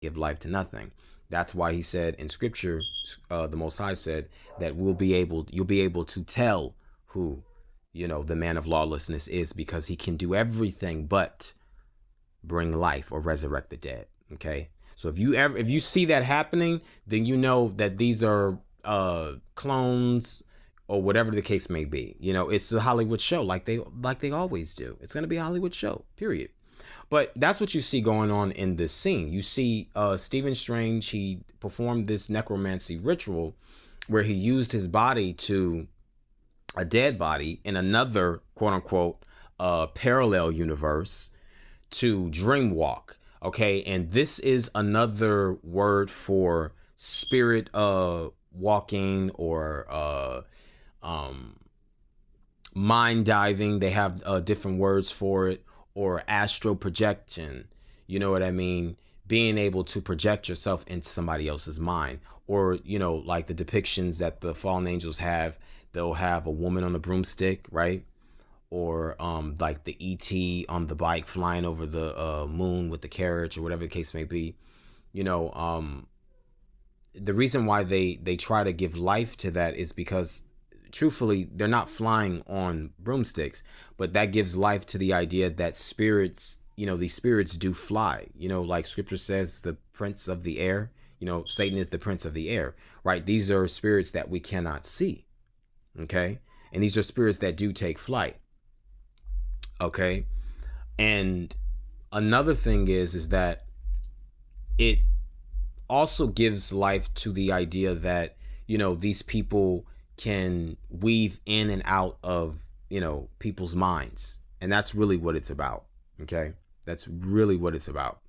give life to nothing. That's why he said in scripture, the Most High said that you'll be able to tell who, the man of lawlessness is, because he can do everything but bring life or resurrect the dead. Okay. So if you see that happening, then you know that these are clones or whatever the case may be. It's a Hollywood show, like they always do. It's going to be a Hollywood show, period. But that's what you see going on in this scene. You see Stephen Strange, he performed this necromancy ritual where he used his body to a dead body in another quote unquote parallel universe to dreamwalk. Okay, and this is another word for spirit walking or mind diving. They have different words for it, or astral projection. You know what I mean? Being able to project yourself into somebody else's mind, or like the depictions that the fallen angels have. They'll have a woman on a broomstick, right? Or like the ET on the bike flying over the moon with the carriage, or whatever the case may be. The reason why they try to give life to that is because truthfully, they're not flying on broomsticks, but that gives life to the idea that spirits, these spirits do fly. Like scripture says, the prince of the air, Satan is the prince of the air, right? These are spirits that we cannot see. Okay. And these are spirits that do take flight. Okay. And another thing is that it also gives life to the idea that, these people can weave in and out of, people's minds. And that's really what it's about. Okay. That's really what it's about.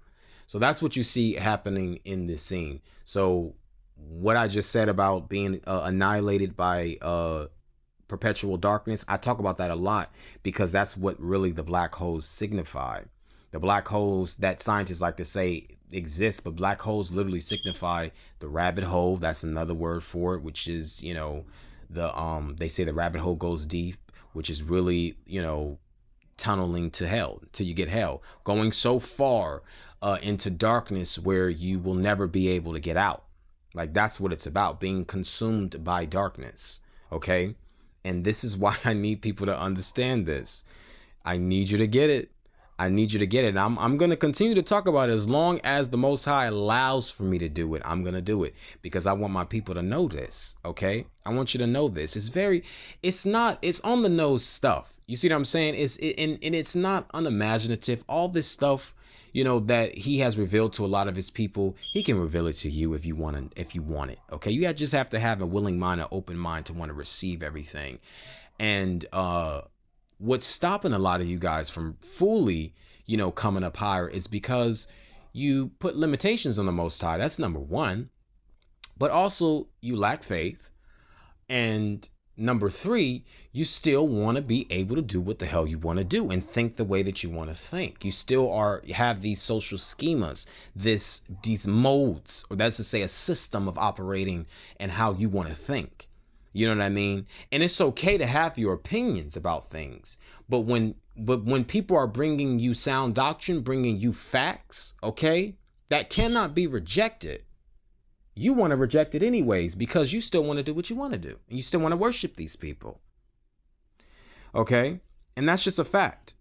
So that's what you see happening in this scene. So what I just said about being annihilated by perpetual darkness, I talk about that a lot because that's what really the black holes signify. The black holes that scientists like to say exist, but black holes literally signify the rabbit hole. That's another word for it, which is, they say the rabbit hole goes deep, which is really, tunneling to hell till you get hell, going so far into darkness where you will never be able to get out. Like that's what it's about, being consumed by darkness. Okay. And this is why I need people to understand this. I need you to get it. I need you to get it. I'm going to continue to talk about it as long as the Most High allows for me to do it. I'm going to do it because I want my people to know this. Okay. I want you to know this. It's on the nose stuff. You see what I'm saying? And it's not unimaginative. All this stuff, that he has revealed to a lot of his people, he can reveal it to you if you want it. Okay. You just have to have a willing mind, an open mind to want to receive everything. And, what's stopping a lot of you guys from fully, coming up higher is because you put limitations on the Most High. That's number one. But also you lack faith. And number three, you still want to be able to do what the hell you want to do and think the way that you want to think. You still have these social schemas, these modes, or that's to say a system of operating and how you want to think. You know what I mean? And it's okay to have your opinions about things. But when people are bringing you sound doctrine, bringing you facts, okay, that cannot be rejected. You want to reject it anyways because you still want to do what you want to do. And you still want to worship these people. Okay? And that's just a fact.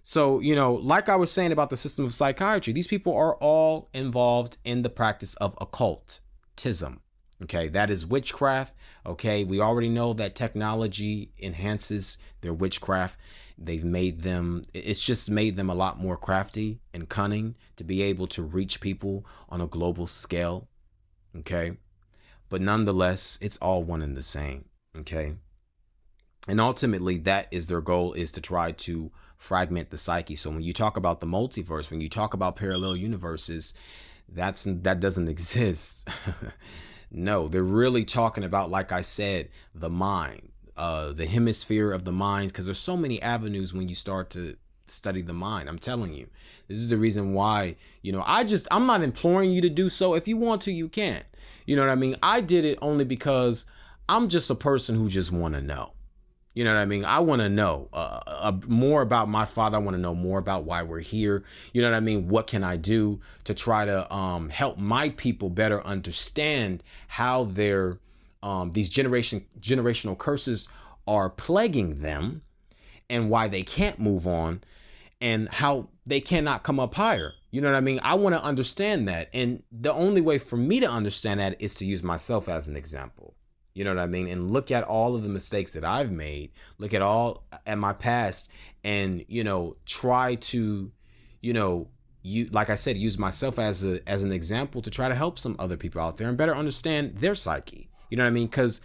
So, like I was saying about the system of psychiatry, these people are all involved in the practice of occultism. Okay, that is witchcraft. Okay, we already know that technology enhances their witchcraft. It's just made them a lot more crafty and cunning to be able to reach people on a global scale. Okay, but nonetheless, it's all one and the same. Okay, and ultimately, that is their goal, is to try to fragment the psyche. So when you talk about the multiverse, when you talk about parallel universes, that doesn't exist. No, they're really talking about, like I said, the mind, the hemisphere of the mind, because there's so many avenues when you start to study the mind. I'm telling you, this is the reason why, I'm not imploring you to do so. If you want to, you can. You know what I mean? I did it only because I'm just a person who just want to know. You know what I mean? I want to know more about my father. I want to know more about why we're here. You know what I mean? What can I do to try to help my people better understand how their these generational curses are plaguing them, and why they can't move on, and how they cannot come up higher. You know what I mean? I want to understand that. And the only way for me to understand that is to use myself as an example. You know what I mean? And look at all of the mistakes that I've made, look at my past, and, try to, like I said, use myself as an example to try to help some other people out there and better understand their psyche. You know what I mean? Because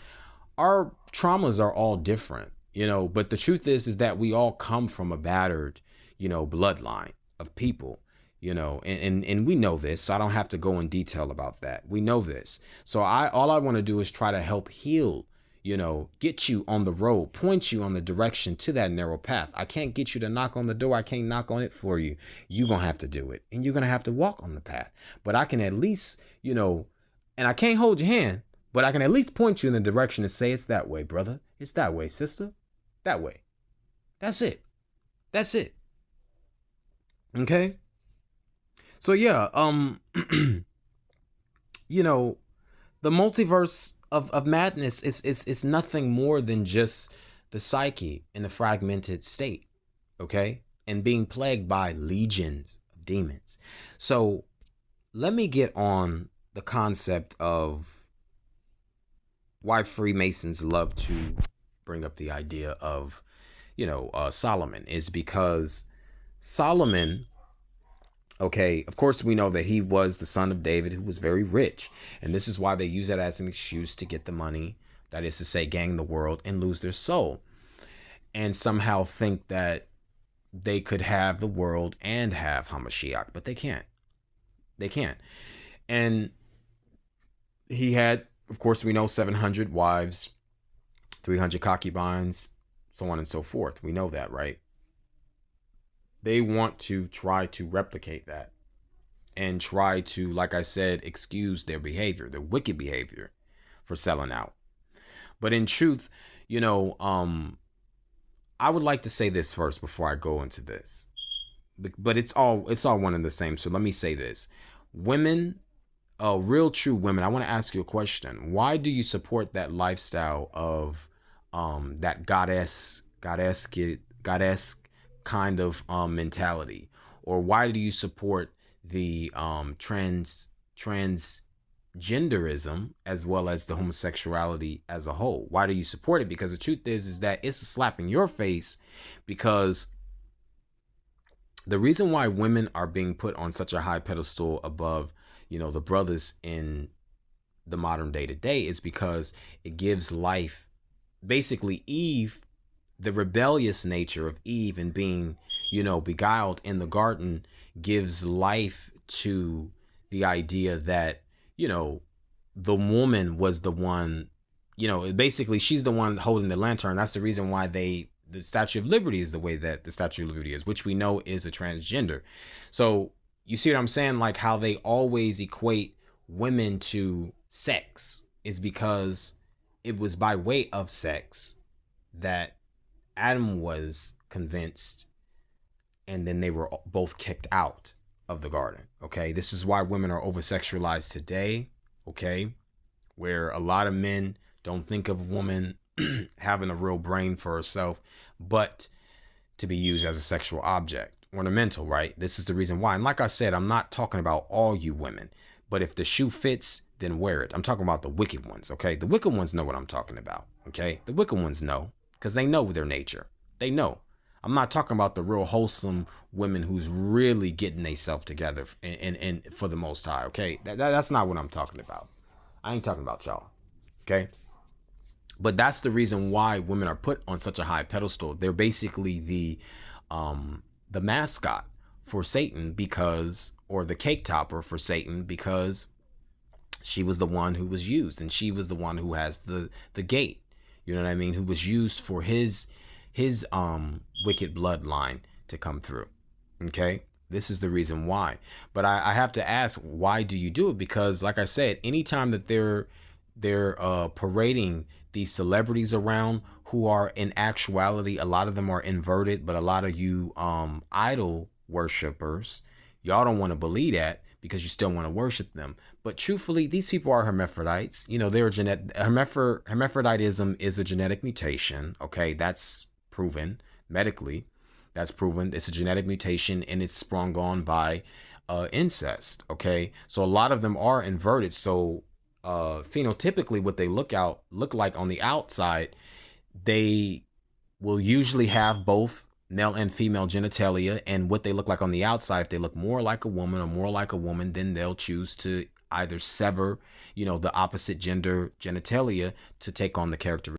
our traumas are all different, but the truth is that we all come from a battered, bloodline of people, and we know this, so I don't have to go in detail about that. We know this. So all I want to do is try to help heal, get you on the road, point you on the direction to that narrow path. I can't get you to knock on the door. I can't knock on it for you. You're going to have to do it, and you're going to have to walk on the path. But I can at least, and I can't hold your hand, but I can at least point you in the direction and say, it's that way, brother. It's that way, sister. That way. That's it. That's it. Okay. So yeah, the multiverse of madness is nothing more than just the psyche in a fragmented state, okay? And being plagued by legions of demons. So let me get on the concept of why Freemasons love to bring up the idea of, Solomon, is because Solomon, okay, of course we know that he was the son of David, who was very rich. And this is why they use that as an excuse to get the money, that is to say, gang the world and lose their soul. And somehow think that they could have the world and have Hamashiach, but they can't. They can't. And he had, of course, we know 700 wives, 300 concubines, so on and so forth. We know that, right? They want to try to replicate that and try to, like I said, excuse their behavior, their wicked behavior for selling out. But in truth, I would like to say this first before I go into this. But it's all one and the same. So let me say this. Women, real true women, I want to ask you a question. Why do you support that lifestyle of that goddess kind of mentality? Or why do you support the transgenderism as well as the homosexuality as a whole? Why do you support it? Because the truth is that it's a slap in your face, because the reason why women are being put on such a high pedestal above, the brothers in the modern day today is because it gives life. Basically, Eve, the rebellious nature of Eve and being, beguiled in the garden, gives life to the idea that, the woman was the one, basically she's the one holding the lantern. That's the reason why the Statue of Liberty is the way that the Statue of Liberty is, which we know is a transgender. So you see what I'm saying? Like how they always equate women to sex is because it was by way of sex that Adam was convinced, and then they were both kicked out of the garden. Okay, this is why women are over-sexualized today. Okay, where a lot of men don't think of a woman having a real brain for herself, but to be used as a sexual object, ornamental, right? This is the reason why. And like I said, I'm not talking about all you women, but if the shoe fits, then wear it. I'm talking about the wicked ones. Okay, the wicked ones know what I'm talking about. Okay, the wicked ones know, because they know their nature. They know. I'm not talking about the real wholesome women who's really getting themselves together and for the Most High. Okay, that's not what I'm talking about. I ain't talking about y'all. Okay, but that's the reason why women are put on such a high pedestal. They're basically the mascot for Satan, because, or the cake topper for Satan, because she was the one who was used, and she was the one who has the gate. You know what I mean? Who was used for his wicked bloodline to come through. Okay, this is the reason why. But I have to ask, why do you do it? Because like I said, anytime that they're they're parading these celebrities around who are in actuality, a lot of them are inverted, but a lot of you idol worshippers, y'all don't want to believe that because you still want to worship them. But truthfully, these people are hermaphrodites. You know, they're a hermaphroditism is a genetic mutation. Okay, that's proven medically. That's proven. It's a genetic mutation, and it's sprung on by incest. Okay, so a lot of them are inverted. So phenotypically, what they look like on the outside, they will usually have both male and female genitalia, and what they look like on the outside, if they look more like a woman or more like a woman, then they'll choose to either sever, you know, the opposite gender genitalia to take on the character